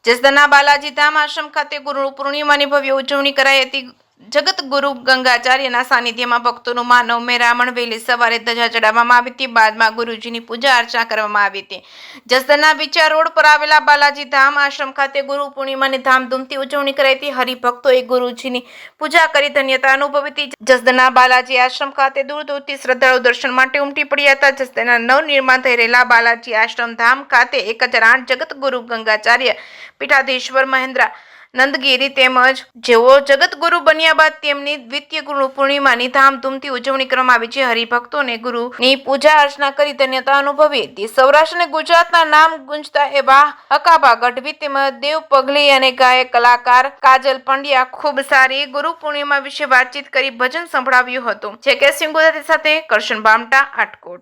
જસદણના બાલાજી ધામ આશ્રમ ખાતે ગુરુ પૂર્ણિમાની ભવ્ય ઉજવણી કરાઈ હતી। જગત ગુરુ ગંગાચાર્યના સાનિધ્યમાં ભક્તોનું માનવ મેરામણ વહેલી સવારે ધજા ચડાવવામાં આવી હતી। બાદમાં ગુરુજીની પૂજા અર્ચના કરવામાં આવી હતી। જસદણના બીચા રોડ પર આવેલા બાલાજી ધામ આશ્રમ ખાતે ગુરુ પૂર્ણિમાની ધામધૂમથી ઉજવણી કરાઈ હતી। હરિભક્તોએ ગુરુજીની પૂજા કરી ધન્યતા અનુભવી હતી। જસદણના બાલાજી આશ્રમ ખાતે દૂર દૂરથી શ્રદ્ધાળુ દર્શન માટે ઉમટી પડ્યા હતા। જસદણના નવનિર્માણ થઈ રહેલા બાલાજી આશ્રમ ધામ ખાતે 1008 જગત ગુરુ ગંગાચાર્ય પીઠાધીશ્વર મહેન્દ્ર નંદગીરી તેમજ જેઓ જગતગુરુ બન્યા બાદ તેમની દ્વિતીય ગુરુ પૂર્ણિમાની ધામધૂમથી ઉજવણી કરવામાં આવી છે। હરિભક્તોને ગુરુની પૂજા અર્ચના કરી ધન્યતા અનુભવી હતી। સૌરાષ્ટ્ર અને ગુજરાતના નામ ગુંજતા એવા હકાભા ગઢવી તેમજ દેવ પગલી અને ગાયક કલાકાર કાજલ પંડ્યા ખૂબ સારી ગુરુ પૂર્ણિમા વિશે વાતચીત કરી ભજન સંભળાવ્યું હતું। જે કે સિંહ ગુજરાતી સાથે કરશન બામટા, આટકોટ।